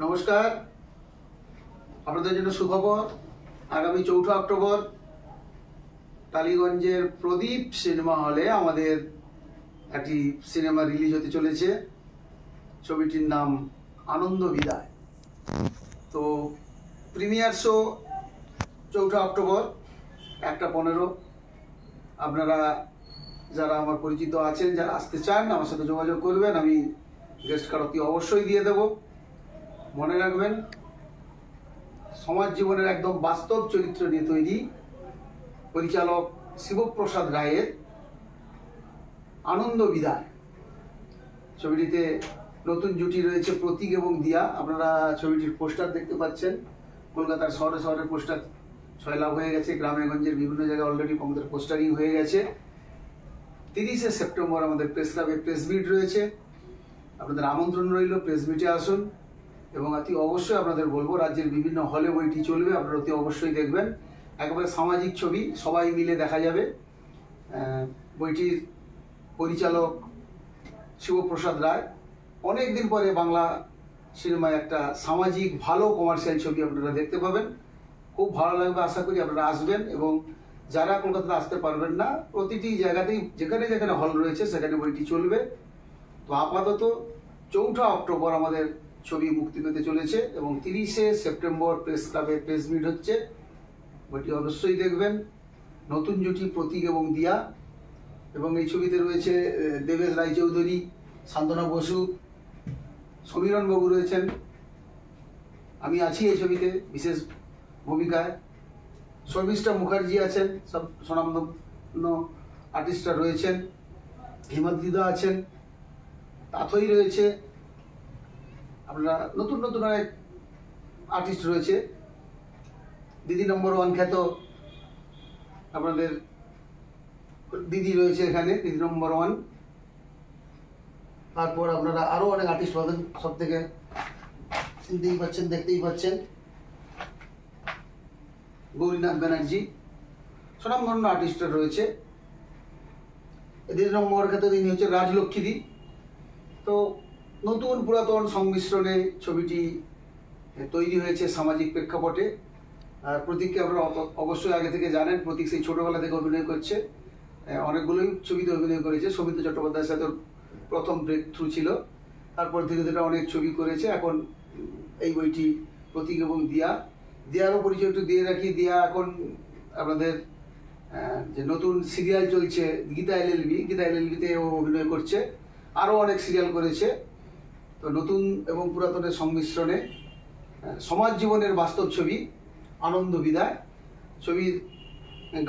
নমস্কার, আপনাদের জন্য সুখবর। আগামী 4 অক্টোবর টালিগঞ্জের প্রদীপ সিনেমা হলে আমাদের একটি সিনেমা রিলিজ হতে চলেছে। ছবিটির নাম আনন্দ বিদায়। তো প্রিমিয়ার শো 4 অক্টোবর 1:15। আপনারা যারা আমার পরিচিত আছেন, যারা আসতে চান, আমার সাথে যোগাযোগ করবেন। আমি গেস্ট কার্ড অতি অবশ্যই দিয়ে দেব। মনে রাখবেন, সমাজ জীবনের একদম বাস্তব চরিত্র নিয়ে তৈরি পরিচালক শিবপ্রসাদ রায়ের আনন্দ বিদায়। ছবিটিতে নতুন জুটি রয়েছে প্রতীক এবং দিয়া। আপনারা ছবিটির পোস্টার দেখতে পাচ্ছেন। কলকাতার শহরে শহরে পোস্টার ছয়লাভ হয়ে গেছে। গ্রামে গঞ্জের বিভিন্ন জায়গায় অলরেডি আমাদের পোস্টারিং হয়ে গেছে। 30শে সেপ্টেম্বর আমাদের প্রেস ক্লাবে প্রেস মিট রয়েছে। আপনাদের আমন্ত্রণ রইল, প্রেস মিটে আসুন। এবং অতি অবশ্যই আপনাদের বলবো, রাজ্যের বিভিন্ন হলে বইটি চলবে, আপনারা অতি অবশ্যই দেখবেন। একেবারে সামাজিক ছবি, সবাই মিলে দেখা যাবে। বইটির পরিচালক শিবপ্রসাদ রায়। অনেক দিন পরে বাংলা সিনেমায় একটা সামাজিক ভালো কমার্শিয়াল ছবি আপনারা দেখতে পাবেন। খুব ভালো লাগবে, আশা করি আপনারা আসবেন। এবং যারা কলকাতাতে আসতে পারবেন না, প্রতিটি জায়গাতেই যেখানে যেখানে হল রয়েছে সেখানে বইটি চলবে। তো আপাতত 4 অক্টোবর আমাদের ছবি মুক্তি পেতে চলেছে এবং 30শে সেপ্টেম্বর প্রেস ক্লাবে প্রেস মিট হচ্ছে। বইটি অবশ্যই দেখবেন। নতুন জুটি প্রতীক এবং দিয়া। এবং এই ছবিতে রয়েছে দেবেশ রায়চৌধুরী, শান্তনা বসু, সমীরণ বাবু রয়েছেন। আমি আছি এই ছবিতে বিশেষ ভূমিকায়। শর্মিষ্ঠা মুখার্জি আছেন, সব স্বনামধন্য আর্টিস্টরা রয়েছেন। হিমাদ্রিদা আছেন, তাথই রয়েছে। আপনারা নতুন নতুন অনেক আর্টিস্ট রয়েছে। দিদি নম্বর 1 খ্যাত আপনাদের দিদি রয়েছে এখানে, দিদি নম্বর 1। তারপর আপনারা আরো অনেক আর্টিস্ট পাবেন। সব থেকে চিনতেই পাচ্ছেন, দেখতেই পাচ্ছেন গৌরীনাথ ব্যানার্জি, স্বনামধন্য আর্টিস্টরা রয়েছে। দিদি নম্বর খ্যাত তিনি হচ্ছে রাজলক্ষ্মীদি। তো নতুন পুরাতন সংমিশ্রণে ছবিটি তৈরি হয়েছে সামাজিক প্রেক্ষাপটে। আর প্রতীককে আপনারা অবশ্যই আগে থেকে জানেন। প্রতীক সেই ছোটবেলা থেকে অভিনয় করছে, অনেকগুলোই ছবিতে অভিনয় করেছে। সৌমিত্র চট্টোপাধ্যায়ের সাথে প্রথম ব্রেক থ্রু ছিল। তারপর ধীরে ধীরে অনেক ছবি করেছে। এখন এই বইটি প্রতীক এবং দিয়া। দিয়ারও পরিচয় একটু দিয়ে রাখি। দিয়া এখন আপনাদের যে নতুন সিরিয়াল চলছে গীতা এলএলবি, গীতা এলএলবিতে ও অভিনয় করছে। আরও অনেক সিরিয়াল করেছে। তো নতুন এবং পুরাতনের সংমিশ্রণে সমাজ জীবনের বাস্তব ছবি আনন্দ বিদায়। ছবির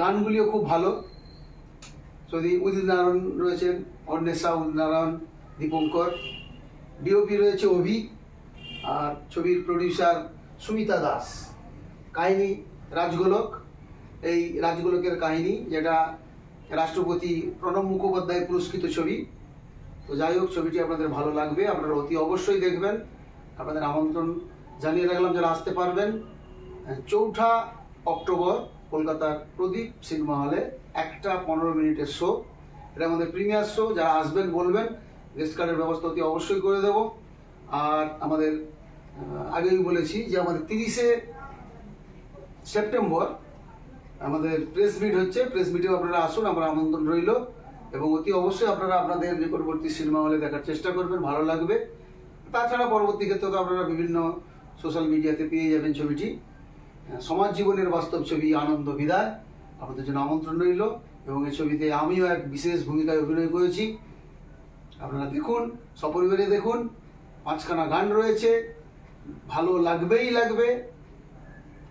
গানগুলিও খুব ভালো। ছবি উদিত নারায়ণ রয়েছেন, অন্বেষা, উদিত নারায়ণ, দীপঙ্কর। ডিওপি রয়েছে অভি। আর ছবির প্রডিউসার সুমিতা দাস। কাহিনী রাজগোলক। এই রাজগোলকের কাহিনী, যেটা রাষ্ট্রপতি প্রণব মুখোপাধ্যায় পুরস্কৃত ছবি। তো যাই হোক, ছবিটি আপনাদের ভালো লাগবে, আপনারা অতি অবশ্যই দেখবেন। আপনাদের আমন্ত্রণ জানিয়ে রাখলাম যারা আসতে পারবেন। 4 অক্টোবর কলকাতার প্রদীপ সিনেমা হলে 1:15 শো। এটা আমাদের প্রিমিয়ার শো। যারা আসবেন বলবেন, গেস্ট কার্ডের ব্যবস্থা অতি অবশ্যই করে দেব। আর আমাদের আগেই বলেছি যে আমাদের 30শে সেপ্টেম্বর আমাদের প্রেস মিট হচ্ছে। প্রেস মিটেও আপনারা আসুন, আমার আমন্ত্রণ রইল। এবং অতি অবশ্যই আপনারা আপনাদের নিকটবর্তী সিনেমা হলে দেখার চেষ্টা করবেন, ভালো লাগবে। তাছাড়া পরবর্তী ক্ষেত্রে তো আপনারা বিভিন্ন সোশ্যাল মিডিয়াতে পেয়ে যাবেন ছবিটি। সমাজ জীবনের বাস্তব ছবি আনন্দ বিদায়। আপনাদের জন্য আমন্ত্রণ রইল। এবং এই ছবিতে আমিও এক বিশেষ ভূমিকায় অভিনয় করেছি। আপনারা দেখুন, সপরিবারে দেখুন। 5খানা গান রয়েছে, ভালো লাগবেই লাগবে।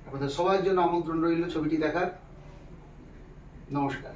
আপনাদের সবার জন্য আমন্ত্রণ রইল ছবিটি দেখার। নমস্কার।